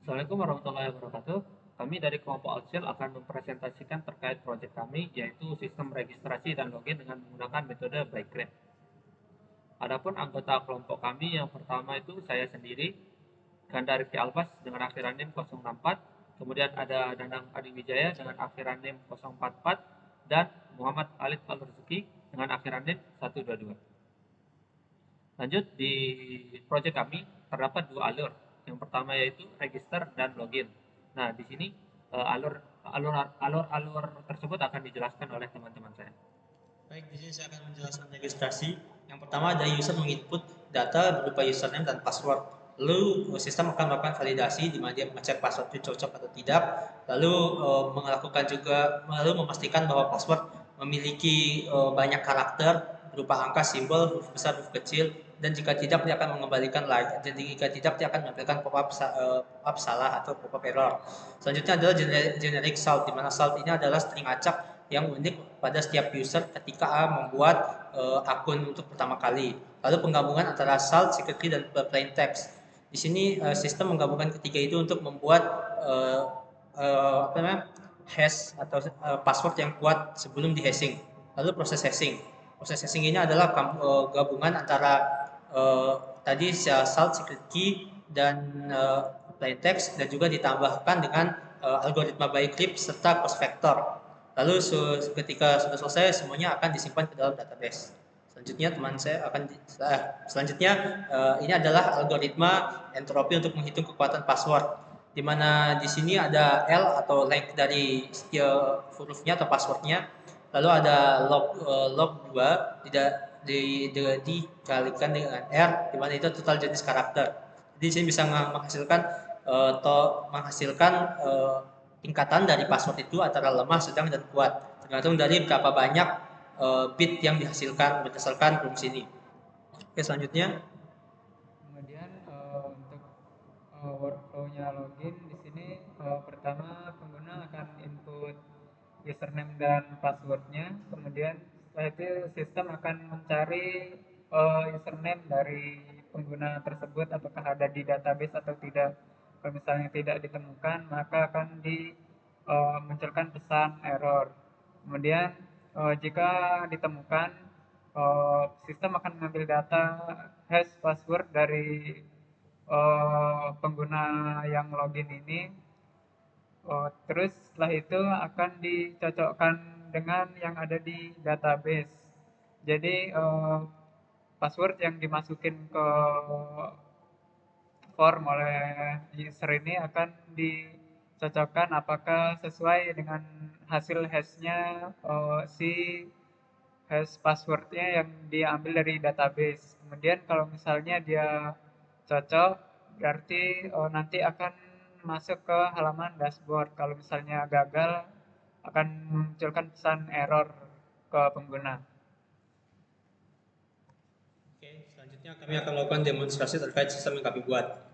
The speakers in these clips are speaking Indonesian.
Assalamualaikum warahmatullahi wabarakatuh. Kami dari kelompok Alsil akan mempresentasikan terkait proyek kami, yaitu sistem registrasi dan login dengan menggunakan metode Bikegraph. Adapun anggota kelompok kami yang pertama itu saya sendiri, Ganda Rifki Albas dengan akhiran NIM 064, kemudian ada Danang Adi Wijaya dengan akhiran NIM 044, dan Muhammad Alid Al Rezeki dengan akhiran NIM 122. Lanjut, di proyek kami terdapat dua alur. Yang pertama yaitu register dan login. Nah, di sini alur tersebut akan dijelaskan oleh teman-teman saya. Baik, di sini saya akan menjelaskan registrasi. Yang pertama dari user menginput data berupa username dan password. Lalu sistem akan melakukan validasi di mana dia mengecek password itu cocok atau tidak. Lalu memastikan bahwa password memiliki banyak karakter berupa angka, simbol, huruf besar, huruf kecil, dan jika tidak dia akan mengembalikan like. Dan jika tidak dia akan menampilkan pop-up salah atau pop-up error. Selanjutnya adalah generic salt, di mana salt ini adalah string acak yang unik pada setiap user ketika membuat akun untuk pertama kali. Lalu penggabungan antara salt, secret key, dan plain text. Di sini sistem menggabungkan ketiga itu untuk membuat uh, hash atau password yang kuat sebelum di hashing. Lalu proses hashing. Proses hashing ini adalah gabungan antara tadi salt, secret key, dan plain text, dan juga ditambahkan dengan algoritma Bicrypt serta cost factor. Lalu ketika sudah selesai semuanya akan disimpan ke dalam database. Selanjutnya ini adalah algoritma entropi untuk menghitung kekuatan password, di mana di sini ada L atau length dari setiap hurufnya atau passwordnya, lalu ada log 2 dikalikan dengan R, di mana itu total jenis karakter. Jadi di sini bisa menghasilkan tingkatan dari password itu antara lemah, sedang, dan kuat, tergantung dari berapa banyak bit yang dihasilkan berdasarkan rumus ini. Oke, selanjutnya. Kemudian untuk workflow-nya login di sini pertama pengguna akan input username dan passwordnya, kemudian setelah itu sistem akan mencari username dari pengguna tersebut apakah ada di database atau tidak. Kalau misalnya tidak ditemukan maka akan dimunculkan pesan error. Kemudian jika ditemukan, sistem akan mengambil data hash password dari pengguna yang login ini. Terus setelah itu akan dicocokkan dengan yang ada di database. Jadi password yang dimasukin ke form oleh user ini akan dicocokkan apakah sesuai dengan hasil hashnya, si hash passwordnya yang diambil dari database. Kemudian kalau misalnya dia cocok, berarti nanti akan masuk ke halaman dashboard. Kalau misalnya gagal, akan munculkan pesan error ke pengguna. Oke, selanjutnya kami akan melakukan demonstrasi terkait sistem yang kami buat.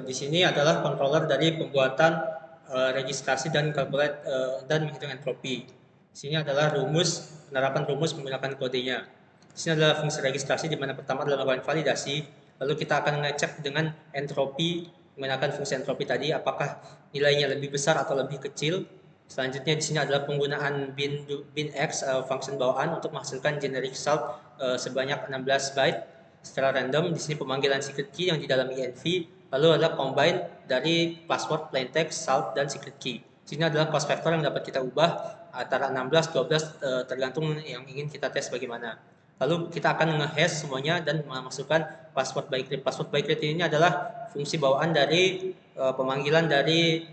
Di sini adalah controller dari pembuatan registrasi dan calculate dan menghitung entropi. Di sini adalah penerapan rumus menggunakan kodenya. Di sini adalah fungsi registrasi, di mana pertama adalah melakukan validasi, lalu kita akan mengecek dengan entropi menggunakan fungsi entropi tadi apakah nilainya lebih besar atau lebih kecil. Selanjutnya di sini adalah penggunaan binx function bawaan untuk menghasilkan generic salt sebanyak 16 byte secara random. Di sini pemanggilan secret key yang di dalam env, lalu ada combine dari password, plain text, salt, dan secret key. Di sini adalah cost factor yang dapat kita ubah antara 16 12 tergantung yang ingin kita tes bagaimana. Lalu kita akan nge-hash semuanya dan memasukkan password Bicrypt. Password Bicrypt ini adalah fungsi bawaan dari pemanggilan dari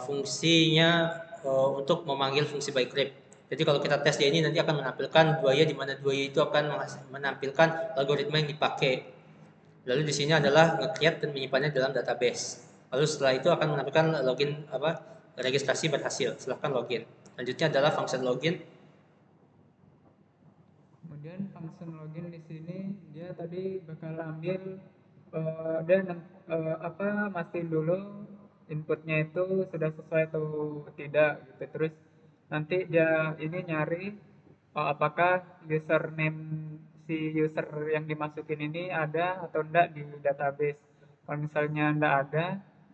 fungsinya untuk memanggil fungsi Bicrypt. Jadi kalau kita tes dia ini nanti akan menampilkan buaya, di mana buaya itu akan menampilkan algoritma yang dipakai. Lalu di sini adalah nge-create dan menyimpannya dalam database. Lalu setelah itu akan menampilkan registrasi berhasil. Silahkan login. Selanjutnya adalah function login. Kemudian function login di sini dia tadi bakal ambil dan mastiin dulu inputnya itu sudah sesuai atau tidak gitu. Terus nanti dia ini nyari apakah username si user yang dimasukin ini ada atau enggak di database. Kalau misalnya tidak ada,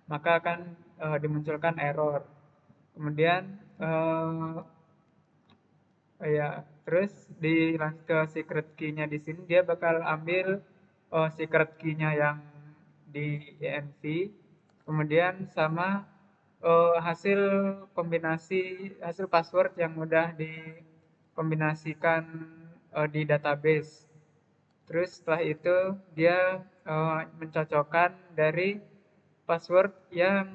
maka akan dimunculkan error. Kemudian ya, terus dilanjut ke secret key-nya di sini dia bakal ambil secret key-nya yang di ENV, kemudian sama hasil kombinasi hasil password yang mudah dikombinasikan di database. Terus setelah itu dia mencocokkan dari password yang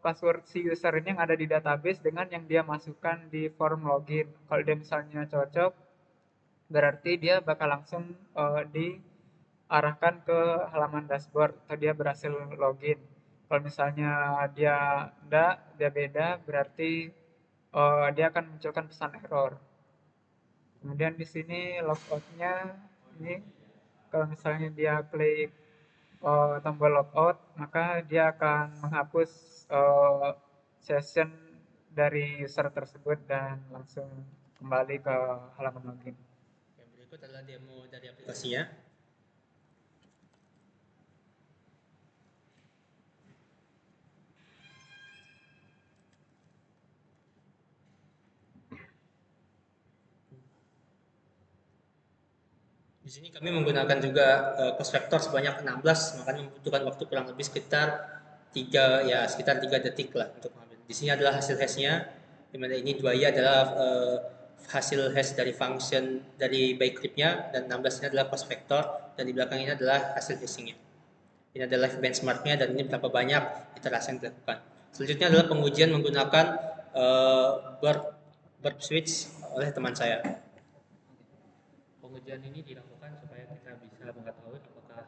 password si user ini yang ada di database dengan yang dia masukkan di form login. Kalau dia misalnya cocok, berarti dia bakal langsung diarahkan ke halaman dashboard atau dia berhasil login. Kalau misalnya dia enggak, dia beda, berarti dia akan munculkan pesan error. Kemudian di sini logout-nya ini kalau misalnya dia klik tombol logout, maka dia akan menghapus session dari user tersebut dan langsung kembali ke halaman login. Yang berikut adalah demo dari aplikasinya. Di sini kami menggunakan juga post vector sebanyak 16, makanya membutuhkan waktu kurang lebih sekitar 3 detik lah untuk mengambil. Di sini adalah hasil hashnya, di mana ini 2i adalah hasil hash dari function dari bytecrypt-nya, dan 16 ini adalah post vector, dan di belakang ini adalah hasil hashing-nya. Ini adalah benchmark-nya, dan ini berapa banyak iterasi yang dilakukan. Selanjutnya adalah pengujian menggunakan burp switch oleh teman saya. Pengujian ini dilakukan supaya kita bisa mengetahui apakah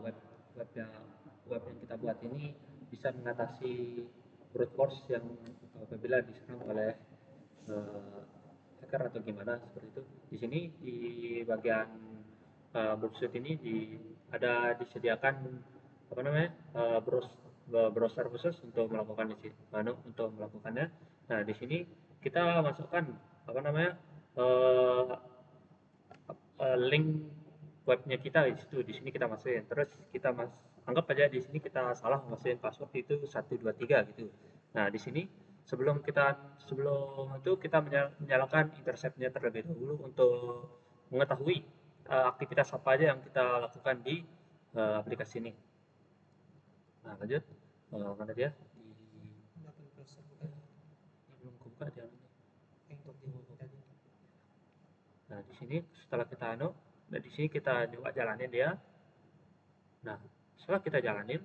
web yang kita buat ini bisa mengatasi brute force yang apabila diserang oleh hacker atau gimana seperti itu. Di sini di bagian browser ini ada disediakan apa namanya browser khusus untuk melakukan untuk melakukannya. Nah, di sini kita masukkan apa namanya link webnya kita di situ. Di sini kita masukin. Terus kita anggap aja di sini kita salah masukin password itu 123 gitu. Nah, di sini sebelum itu kita menyalakan interceptnya terlebih dahulu untuk mengetahui aktivitas apa aja yang kita lakukan di aplikasi ini. Nah, lanjut. Mana dia? Belum buka dia. Nah, di sini setelah kita di sini kita coba jalanin dia. Nah, setelah kita jalanin,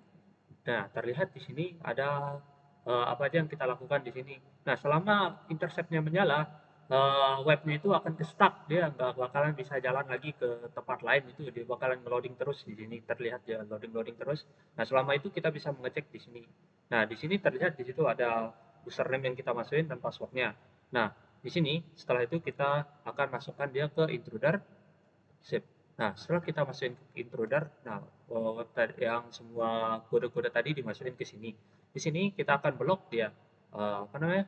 nah terlihat di sini ada apa aja yang kita lakukan di sini. Nah, selama interceptnya menyala, webnya itu akan stuck, dia nggak bakalan bisa jalan lagi ke tempat lain, itu dia bakalan loading terus. Di sini terlihat dia loading terus. Nah, selama itu kita bisa mengecek di sini. Nah, di sini terlihat di situ ada username yang kita masukin dan passwordnya. Nah, di sini setelah itu kita akan masukkan dia ke intruder. Sip. Nah, setelah kita masukin ke intruder, nah yang semua kode-kode tadi dimasukin ke sini. Di sini kita akan blok dia apa namanya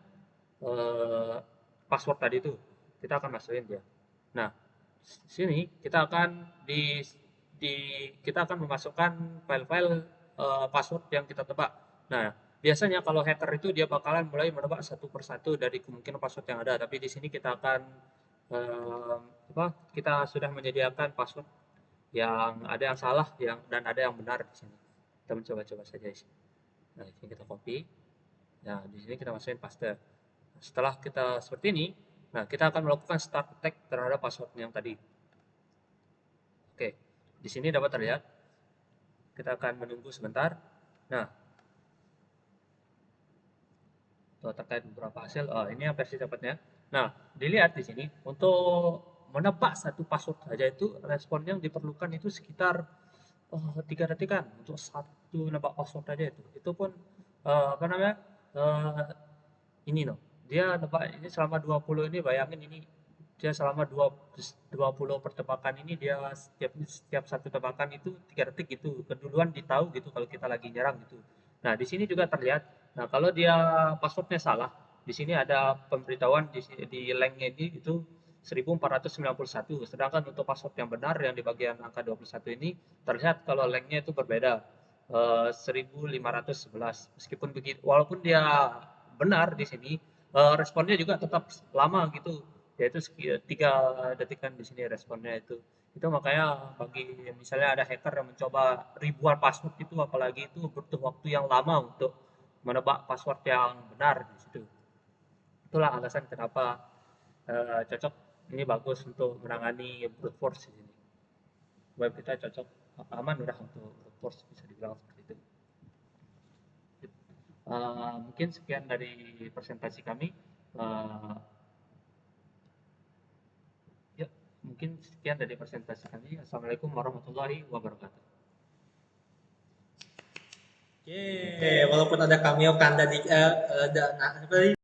password tadi itu, kita akan masukin dia. Nah, sini kita akan kita akan memasukkan file-file password yang kita tebak. Nah, biasanya kalau hacker itu dia bakalan mulai menebak satu persatu dari kemungkinan password yang ada, tapi di sini kita akan kita sudah menyediakan password yang ada yang salah dan ada yang benar di sini. Kita mencoba-coba saja di sini. Nah, ini kita copy. Nah, di sini kita masukin paste. Setelah kita seperti ini, nah kita akan melakukan start attack terhadap password yang tadi. Oke, di sini dapat terlihat. Kita akan menunggu sebentar. Nah, terkait beberapa hasil. Ini yang versi dapatnya. Nah, dilihat di sini untuk menebak satu password saja itu respon yang diperlukan itu sekitar 3 detikan untuk satu nebak password saja itu. Itu pun apa namanya? Ini loh. Dia nebak ini selama 20 ini, bayangin ini dia selama 20 pertebakan ini dia setiap satu tebakan itu 3 detik gitu. Keduluan ditahu gitu kalau kita lagi nyerang gitu. Nah, di sini juga terlihat. Nah, kalau dia passwordnya salah, di sini ada pemberitahuan di link-nya ini itu 1491. Sedangkan untuk password yang benar yang di bagian angka 21 ini terlihat kalau lengthnya itu berbeda, 1511. Meskipun begitu, walaupun dia benar di sini, responnya juga tetap lama gitu, yaitu 3 detikan di sini responnya itu. Itu makanya bagi misalnya ada hacker yang mencoba ribuan password itu, apalagi itu butuh waktu yang lama untuk menebak password yang benar di situ. Itulah alasan kenapa cocok, ini bagus untuk menangani brute force di sini. Web kita cocok, aman udah untuk brute force, bisa dibilang seperti itu. Mungkin sekian dari presentasi kami. Ya, mungkin sekian dari presentasi kami. Assalamualaikum warahmatullahi wabarakatuh. Oke, walaupun ada cameo Kanda di